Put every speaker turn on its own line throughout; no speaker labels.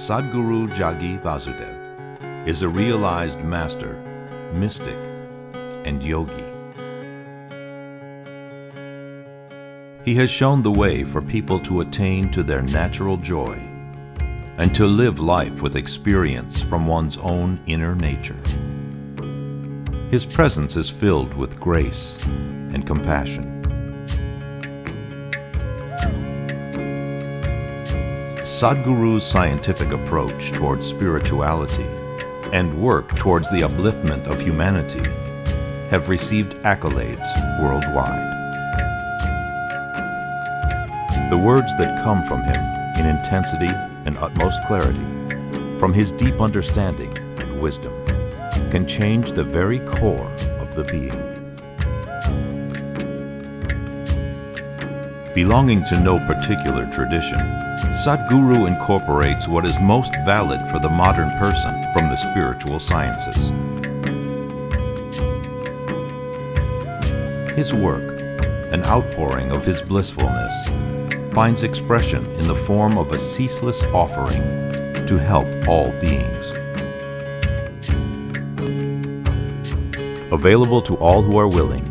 Sadhguru Jagi Vasudev is a realized master, mystic, and yogi. He has shown the way for people to attain to their natural joy and to live life with experience from one's own inner nature. His presence is filled with grace and compassion. Sadhguru's scientific approach towards spirituality and work towards the upliftment of humanity have received accolades worldwide. The words that come from him in intensity and utmost clarity, from his deep understanding and wisdom, can change the very core of the being. Belonging to no particular tradition, Sadhguru incorporates what is most valid for the modern person from the spiritual sciences. His work, an outpouring of his blissfulness, finds expression in the form of a ceaseless offering to help all beings. Available to all who are willing,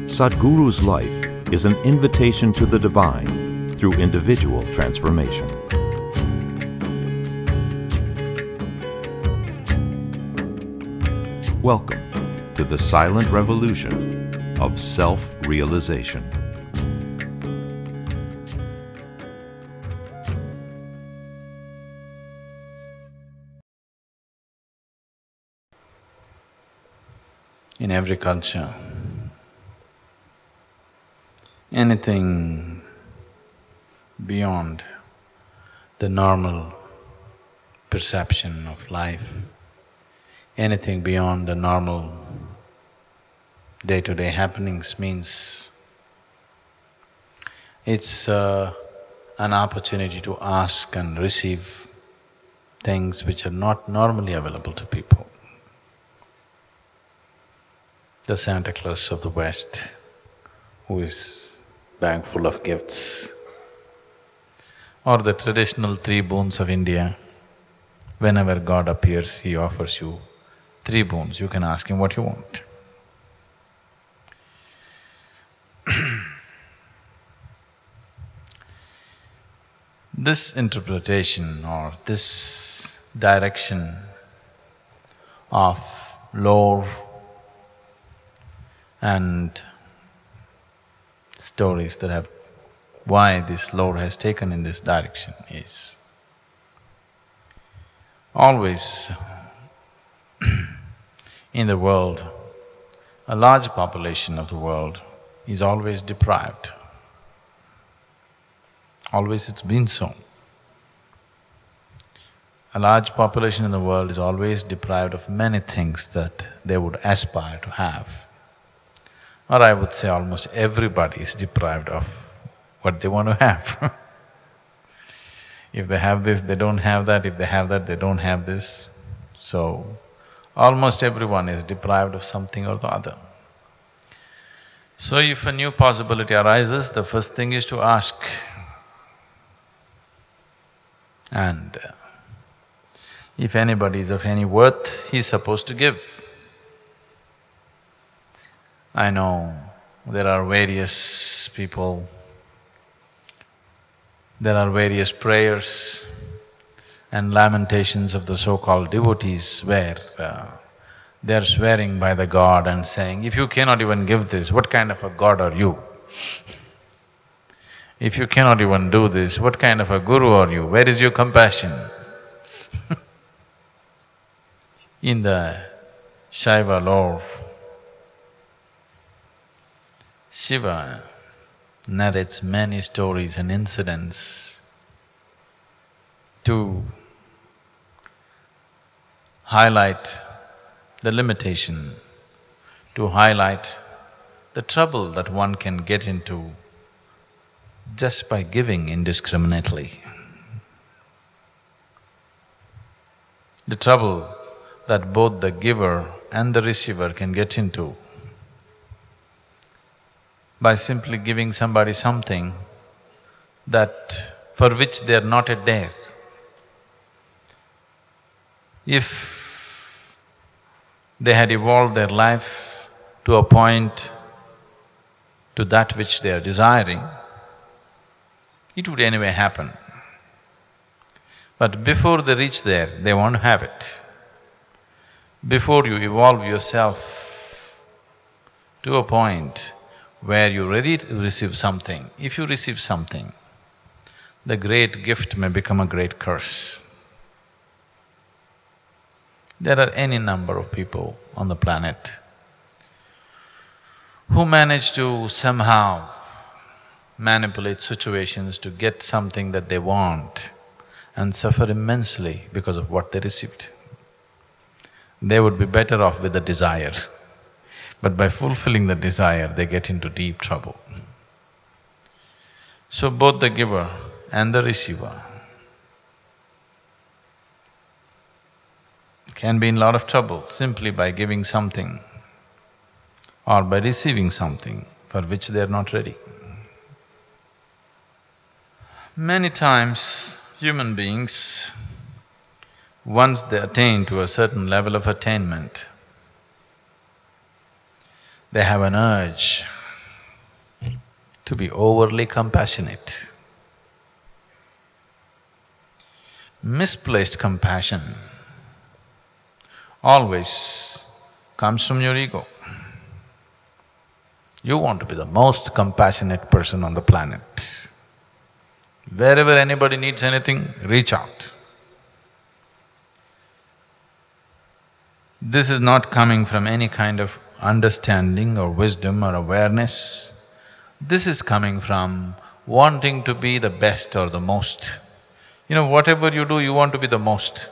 Sadhguru's life is an invitation to the divine through individual transformation. Welcome to the silent revolution of self-realization.
In every culture, anything beyond the normal perception of life, anything beyond the normal day-to-day happenings means it's an opportunity to ask and receive things which are not normally available to people. The Santa Claus of the West, who is bag full of gifts, or the traditional three boons of India. Whenever God appears, he offers you three boons. You can ask him what you want. This interpretation or this direction of lore and stories that have… why this lore has taken in this direction is always in the world, a large population of the world is always deprived. Always it's been so. A large population in the world is always deprived of many things that they would aspire to have. Or I would say almost everybody is deprived of what they want to have. If they have this, they don't have that, if they have that, they don't have this. So, almost everyone is deprived of something or the other. So if a new possibility arises, the first thing is to ask. And if anybody is of any worth, he's supposed to give. I know there are various people, there are various prayers and lamentations of the so-called devotees where they're swearing by the god and saying, if you cannot even give this, what kind of a god are you? If you cannot even do this, what kind of a guru are you? Where is your compassion? In the Shaiva lore, Shiva narrates many stories and incidents to highlight the limitation, to highlight the trouble that one can get into just by giving indiscriminately. The trouble that both the giver and the receiver can get into by simply giving somebody something that… for which they are not yet there. If they had evolved their life to a point, to that which they are desiring, it would anyway happen. But before they reach there, they want to have it. Before you evolve yourself to a point where you're ready to receive something, if you receive something, the great gift may become a great curse. There are any number of people on the planet who manage to somehow manipulate situations to get something that they want and suffer immensely because of what they received. They would be better off with the desire, but by fulfilling the desire, they get into deep trouble. So both the giver and the receiver can be in a lot of trouble simply by giving something or by receiving something for which they are not ready. Many times, human beings, once they attain to a certain level of attainment, they have an urge to be overly compassionate. Misplaced compassion always comes from your ego. You want to be the most compassionate person on the planet. Wherever anybody needs anything, reach out. This is not coming from any kind of understanding or wisdom or awareness. This is coming from wanting to be the best or the most. You know, whatever you do, you want to be the most.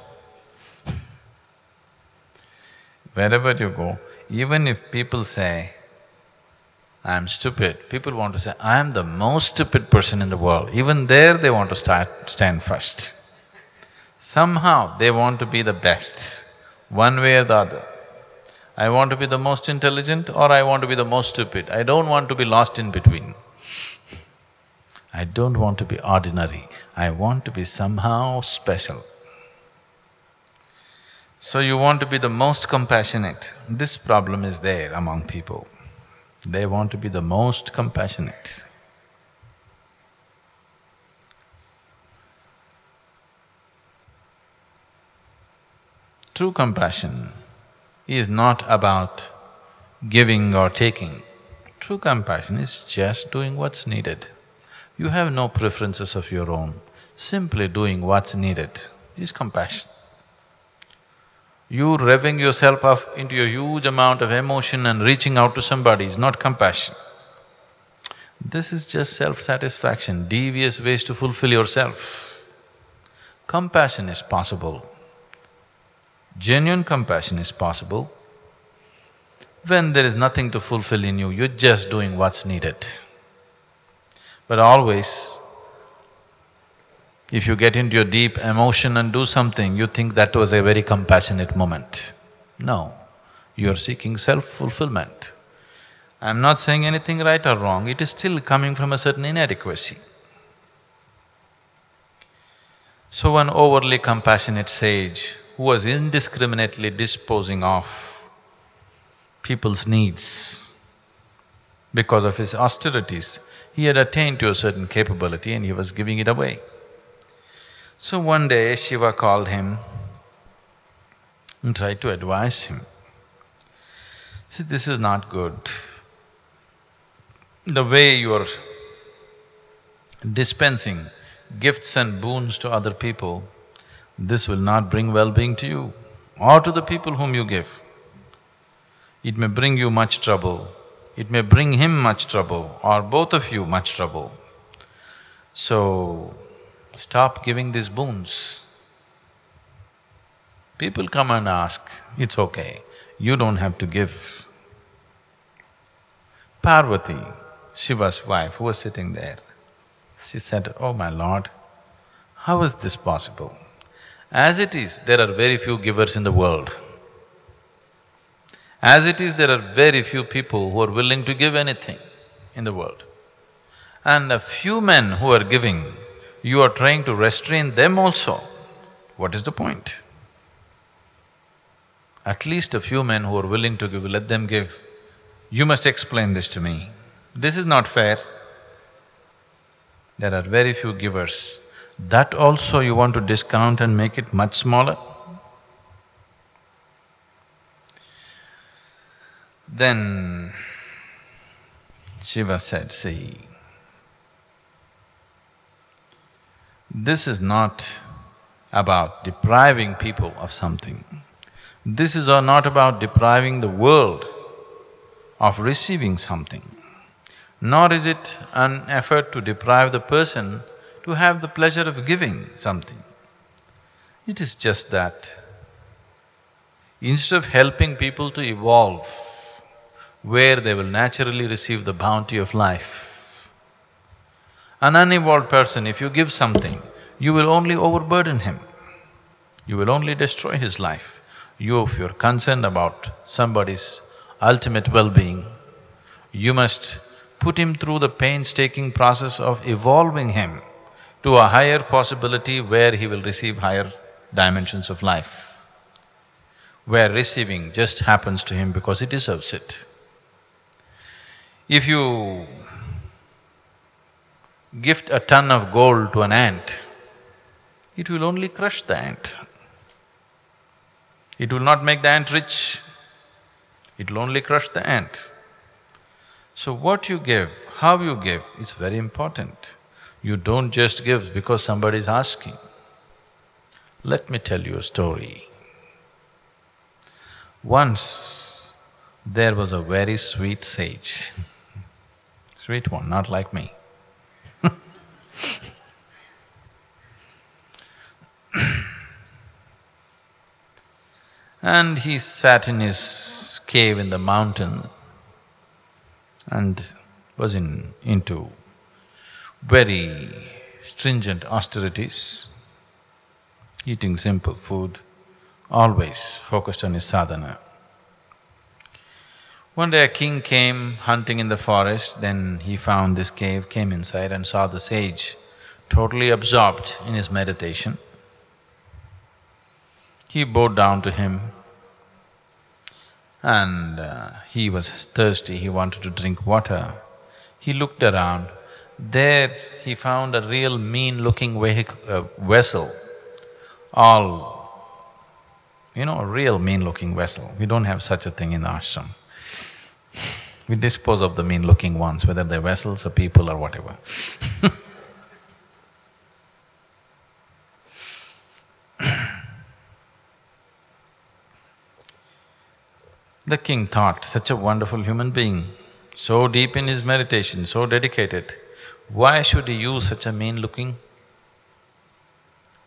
Wherever you go, even if people say, I'm stupid, people want to say, I am the most stupid person in the world. Even there they want to stand first. Somehow they want to be the best, one way or the other. I want to be the most intelligent or I want to be the most stupid. I don't want to be lost in between. I don't want to be ordinary, I want to be somehow special. So you want to be the most compassionate. This problem is there among people. They want to be the most compassionate. True compassion is not about giving or taking. True compassion is just doing what's needed. You have no preferences of your own. Simply doing what's needed is compassion. You revving yourself up into a huge amount of emotion and reaching out to somebody is not compassion. This is just self-satisfaction, devious ways to fulfill yourself. Compassion is possible. Genuine compassion is possible when there is nothing to fulfill in you, you're just doing what's needed. But always, if you get into your deep emotion and do something, you think that was a very compassionate moment. No, you're seeking self-fulfillment. I'm not saying anything right or wrong, it is still coming from a certain inadequacy. So one overly compassionate sage who was indiscriminately disposing of people's needs because of his austerities, he had attained to a certain capability and he was giving it away. So one day Shiva called him and tried to advise him. See, this is not good. The way you are dispensing gifts and boons to other people, this will not bring well-being to you or to the people whom you give. It may bring you much trouble, it may bring him much trouble or both of you much trouble. So, stop giving these boons. People come and ask, it's okay, you don't have to give. Parvati, Shiva's wife, who was sitting there, she said, oh my lord, how is this possible? As it is, there are very few givers in the world. As it is, there are very few people who are willing to give anything in the world. And a few men who are giving, you are trying to restrain them also. What is the point? At least a few men who are willing to give, let them give. You must explain this to me. This is not fair. There are very few givers. That also you want to discount and make it much smaller? Then Shiva said, see, this is not about depriving people of something. This is not about depriving the world of receiving something, nor is it an effort to deprive the person to have the pleasure of giving something. It is just that instead of helping people to evolve where they will naturally receive the bounty of life, an unevolved person, if you give something, you will only overburden him, you will only destroy his life. If you're concerned about somebody's ultimate well-being, you must put him through the painstaking process of evolving him to a higher possibility where he will receive higher dimensions of life, where receiving just happens to him because he deserves it. If you gift a ton of gold to an ant, it will only crush the ant. It will not make the ant rich, it will only crush the ant. So what you give, how you give is very important. You don't just give because somebody is asking. Let me tell you a story. Once there was a very sweet sage, sweet one, not like me. And he sat in his cave in the mountain and was into very stringent austerities, eating simple food, always focused on his sadhana. One day a king came hunting in the forest, then he found this cave, came inside and saw the sage totally absorbed in his meditation. He bowed down to him and he was thirsty, he wanted to drink water. He looked around, there he found a real mean-looking vessel, a real mean-looking vessel. We don't have such a thing in the ashram. We dispose of the mean-looking ones, whether they're vessels or people or whatever. The king thought, such a wonderful human being, so deep in his meditation, so dedicated, why should he use such a mean-looking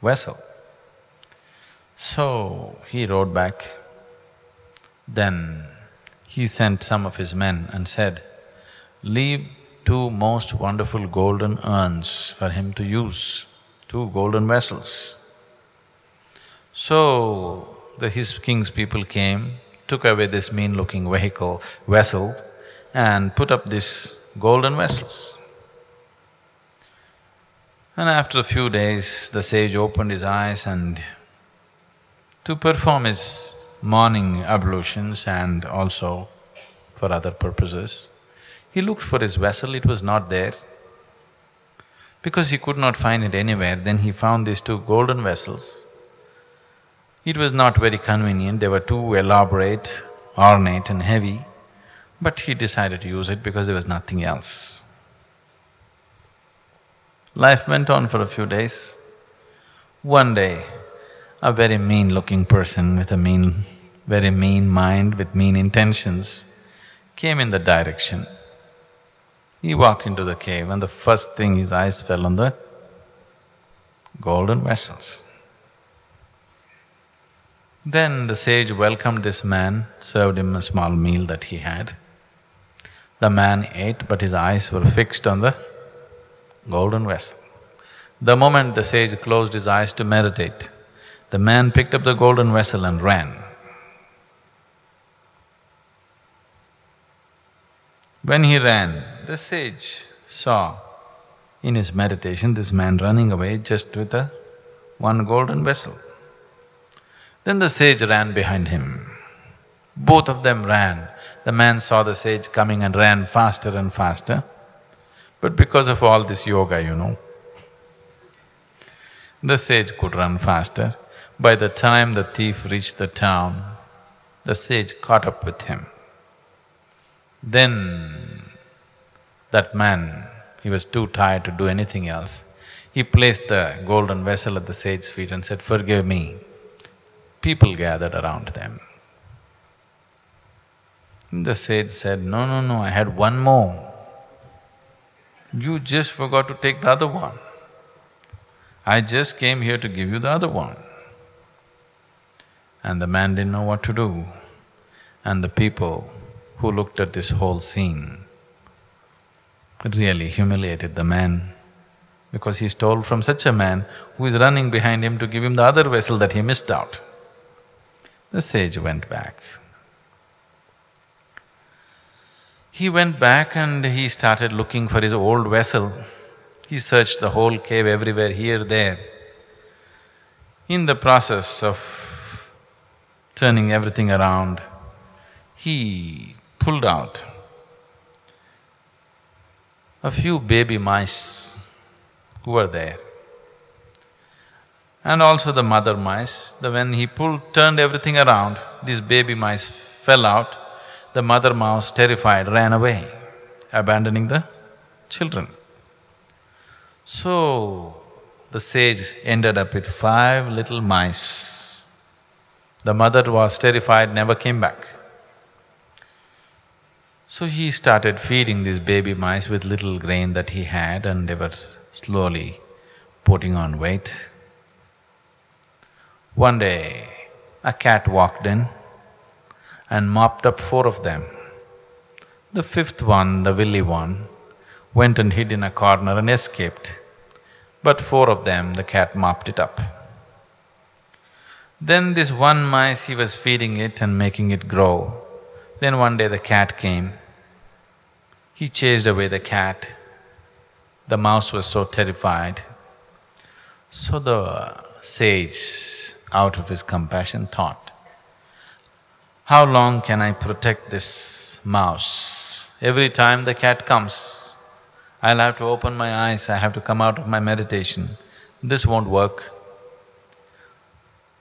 vessel? So he rode back. Then he sent some of his men and said, leave two most wonderful golden urns for him to use, two golden vessels. So his king's people came, took away this mean-looking vessel and put up these golden vessels. And after a few days, the sage opened his eyes and to perform his morning ablutions and also for other purposes, he looked for his vessel, it was not there. Because he could not find it anywhere, then he found these two golden vessels. It was not very convenient, they were too elaborate, ornate and heavy, but he decided to use it because there was nothing else. Life went on for a few days. One day, a very mean-looking person with a very mean mind, with mean intentions, came in the direction. He walked into the cave and the first thing his eyes fell on the golden vessels. Then the sage welcomed this man, served him a small meal that he had. The man ate, but his eyes were fixed on the golden vessel. The moment the sage closed his eyes to meditate, the man picked up the golden vessel and ran. When he ran, the sage saw in his meditation this man running away just with one golden vessel. Then the sage ran behind him. Both of them ran. The man saw the sage coming and ran faster and faster. But because of all this yoga, the sage could run faster. By the time the thief reached the town, the sage caught up with him. Then that man, he was too tired to do anything else. He placed the golden vessel at the sage's feet and said, "Forgive me." People gathered around them. The sage said, "No, no, no, I had one more. You just forgot to take the other one. I just came here to give you the other one." And the man didn't know what to do. And the people who looked at this whole scene really humiliated the man, because he stole from such a man who is running behind him to give him the other vessel that he missed out. The sage went back. He went back and he started looking for his old vessel. He searched the whole cave everywhere, here, there. In the process of turning everything around, he pulled out a few baby mice who were there, and also the mother mice. When he turned everything around, these baby mice fell out. The mother mouse, terrified, ran away, abandoning the children. So, the sage ended up with 5 little mice. The mother was terrified, never came back. So he started feeding these baby mice with little grain that he had, and they were slowly putting on weight. One day, a cat walked in and mopped up 4 of them. The 5th one, the willy one, went and hid in a corner and escaped. But 4 of them, the cat mopped it up. Then this one mice, he was feeding it and making it grow. Then one day the cat came. He chased away the cat. The mouse was so terrified. So the sage, out of his compassion, thought, how long can I protect this mouse? Every time the cat comes, I'll have to open my eyes, I have to come out of my meditation. This won't work.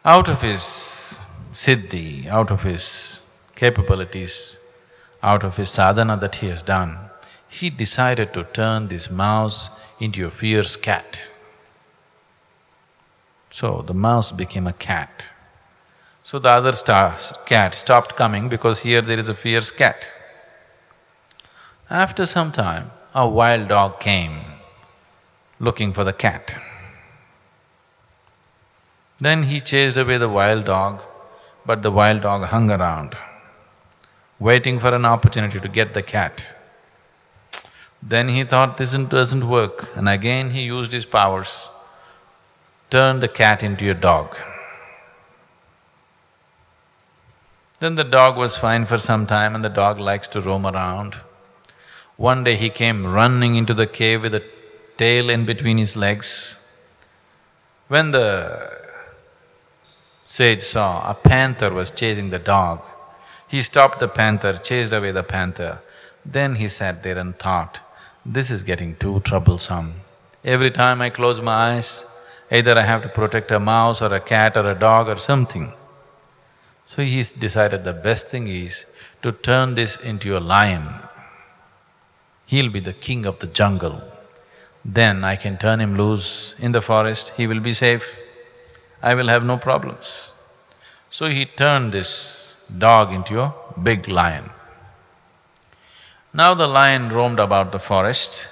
Out of his siddhi, out of his capabilities, out of his sadhana that he has done, he decided to turn this mouse into a fierce cat. So the mouse became a cat. So the other cat stopped coming because here there is a fierce cat. After some time, a wild dog came looking for the cat. Then he chased away the wild dog, but the wild dog hung around, waiting for an opportunity to get the cat. Then he thought this doesn't work, and again he used his powers, turned the cat into a dog. Then the dog was fine for some time, and the dog likes to roam around. One day he came running into the cave with a tail in between his legs. When the sage saw a panther was chasing the dog, he stopped the panther, chased away the panther. Then he sat there and thought, this is getting too troublesome. Every time I close my eyes, either I have to protect a mouse or a cat or a dog or something. So he decided the best thing is to turn this into a lion. He'll be the king of the jungle. Then I can turn him loose in the forest, he will be safe. I will have no problems. So he turned this dog into a big lion. Now the lion roamed about the forest.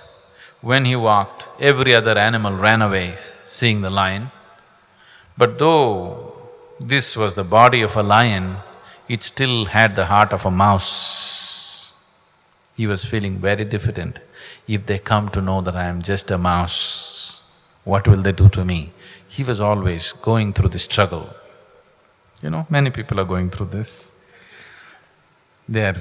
When he walked, every other animal ran away seeing the lion. But though this was the body of a lion, it still had the heart of a mouse. He was feeling very diffident. If they come to know that I am just a mouse, what will they do to me? He was always going through this struggle. Many people are going through this. They are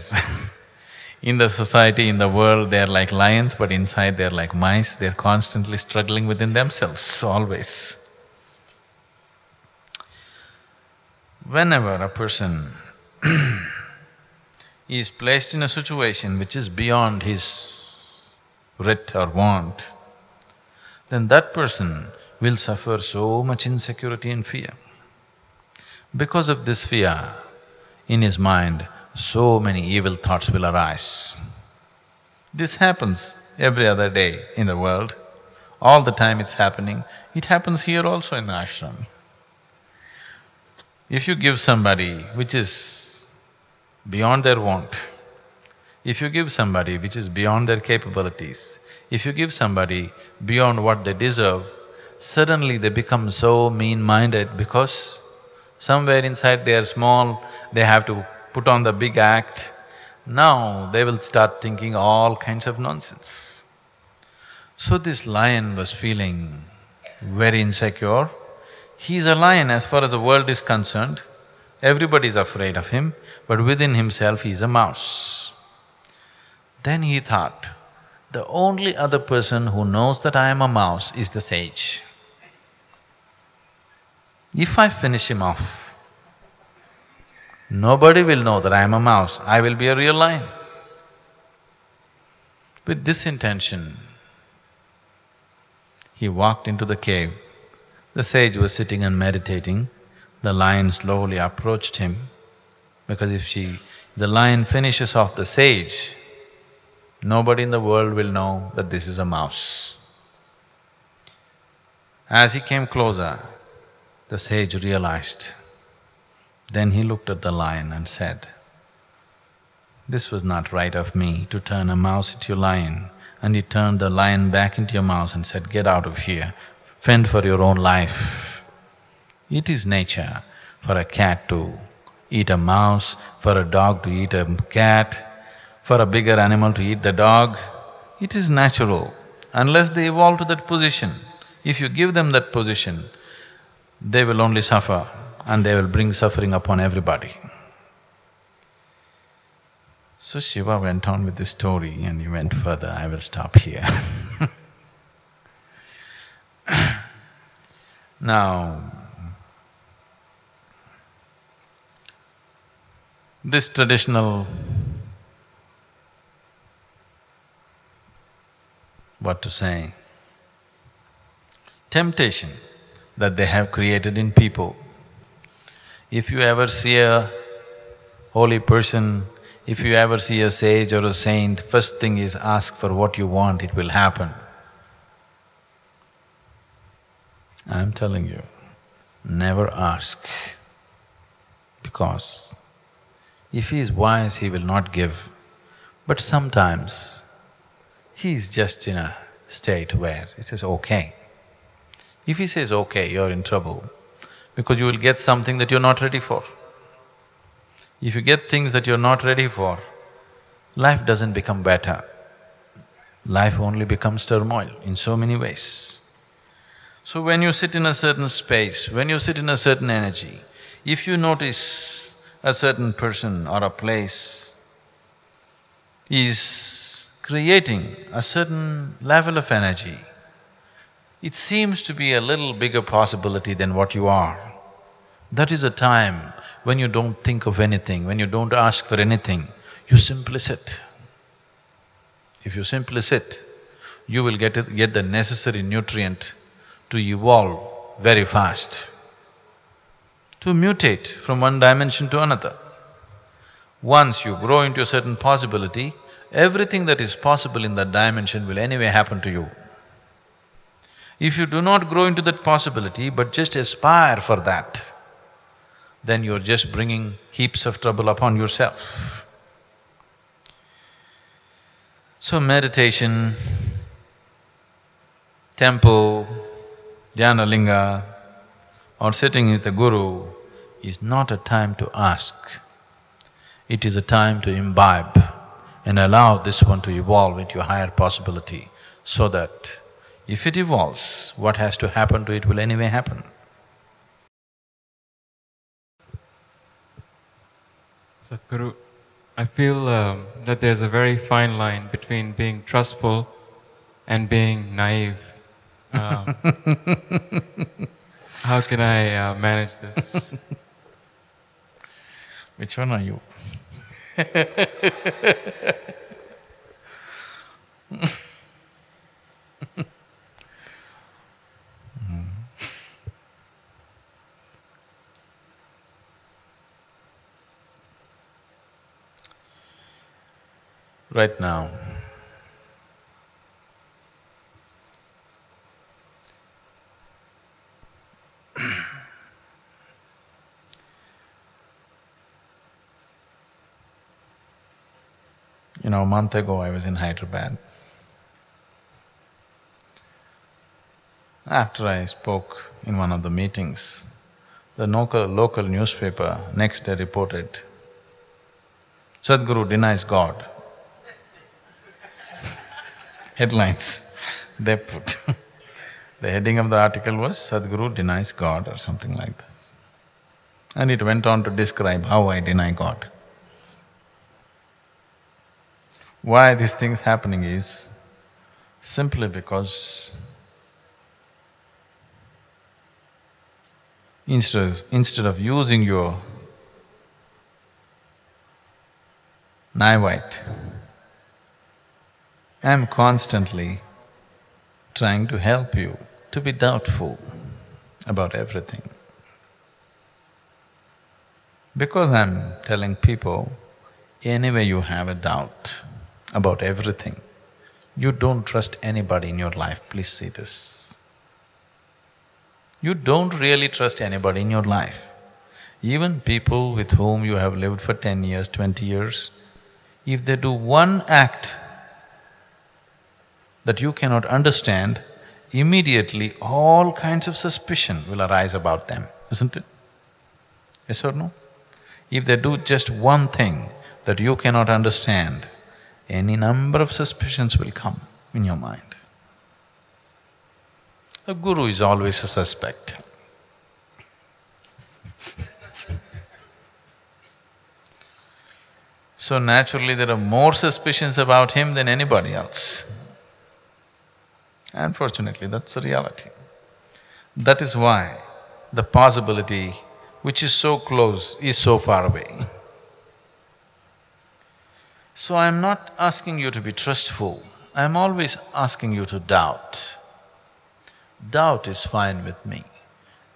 in the society, in the world, they are like lions, but inside they are like mice. They are constantly struggling within themselves, always. Whenever a person he is placed in a situation which is beyond his writ or want, then that person will suffer so much insecurity and fear. Because of this fear, in his mind, so many evil thoughts will arise. This happens every other day in the world, all the time it's happening. It happens here also in the ashram. If you give somebody which is beyond their want, if you give somebody which is beyond their capabilities, if you give somebody beyond what they deserve, suddenly they become so mean-minded because somewhere inside they are small, they have to put on the big act. Now they will start thinking all kinds of nonsense. So this lion was feeling very insecure. He is a lion as far as the world is concerned, everybody is afraid of him, but within himself he is a mouse. Then he thought, the only other person who knows that I am a mouse is the sage. If I finish him off, nobody will know that I am a mouse, I will be a real lion. With this intention, he walked into the cave. The sage was sitting and meditating. The lion slowly approached him, because if the lion finishes off the sage, nobody in the world will know that this is a mouse. As he came closer, the sage realized. Then he looked at the lion and said, "This was not right of me to turn a mouse into a lion." And he turned the lion back into a mouse and said, "Get out of here, fend for your own life." It is nature for a cat to eat a mouse, for a dog to eat a cat, for a bigger animal to eat the dog. It is natural, unless they evolve to that position. If you give them that position, they will only suffer and they will bring suffering upon everybody. So Shiva went on with the story and he went further. I will stop here. Now, this traditional, what to say, temptation that they have created in people. If you ever see a holy person, if you ever see a sage or a saint, first thing is ask for what you want, it will happen. I'm telling you, never ask, because if he is wise, he will not give. But sometimes he is just in a state where he says, okay. If he says, okay, you're in trouble, because you will get something that you're not ready for. If you get things that you're not ready for, life doesn't become better. Life only becomes turmoil in so many ways. So when you sit in a certain space, when you sit in a certain energy, if you notice a certain person or a place is creating a certain level of energy, it seems to be a little bigger possibility than what you are. That is a time when you don't think of anything, when you don't ask for anything, you simply sit. If you simply sit, you will get the necessary nutrient to evolve very fast, to mutate from one dimension to another. Once you grow into a certain possibility, everything that is possible in that dimension will anyway happen to you. If you do not grow into that possibility but just aspire for that, then you're just bringing heaps of trouble upon yourself. So meditation, temple, dhyana linga, or sitting with a guru is not a time to ask. It is a time to imbibe and allow this one to evolve into a higher possibility, so that if it evolves, what has to happen to it will anyway happen.
Sadhguru, I feel that there's a very fine line between being trustful and being naive. How can I manage this?
Which one are you? Right now, a month ago I was in Hyderabad. After I spoke in one of the meetings, the local newspaper next day reported, Sadhguru denies God. Headlines they put. The heading of the article was, Sadhguru denies God or something like this. And it went on to describe how I deny God. Why this thing is happening is simply because instead of using your naivete, I am constantly trying to help you to be doubtful about everything. Because I'm telling people, anyway you have a doubt about everything, you don't trust anybody in your life, please see this. You don't really trust anybody in your life. Even people with whom you have lived for 10 years, 20 years, if they do one act that you cannot understand, immediately all kinds of suspicion will arise about them, isn't it? Yes or no? If they do just one thing that you cannot understand, any number of suspicions will come in your mind. A guru is always a suspect. So naturally there are more suspicions about him than anybody else. Unfortunately, that's the reality. That is why the possibility which is so close is so far away. So I'm not asking you to be trustful, I'm always asking you to doubt. Doubt is fine with me,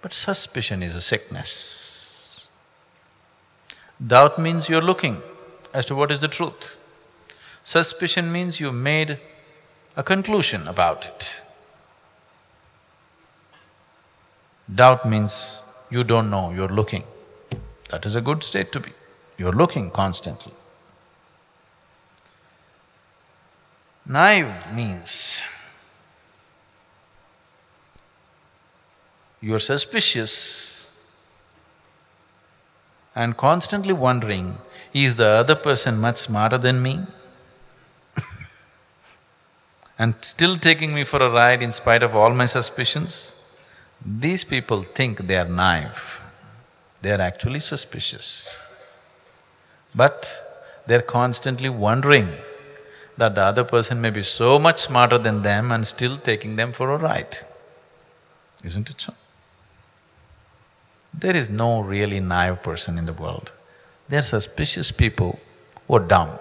but suspicion is a sickness. Doubt means you're looking as to what is the truth. Suspicion means you made a conclusion about it. Doubt means you don't know, you're looking. That is a good state to be, you're looking constantly. Naive means you're suspicious and constantly wondering, is the other person much smarter than me? And still taking me for a ride in spite of all my suspicions? These people think they are naive, they are actually suspicious. But they're constantly wondering that the other person may be so much smarter than them and still taking them for a ride. Isn't it so? There is no really naive person in the world. They are suspicious people who are dumb.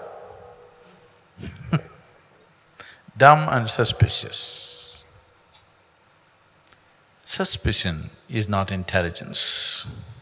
Dumb and suspicious. Suspicion is not intelligence.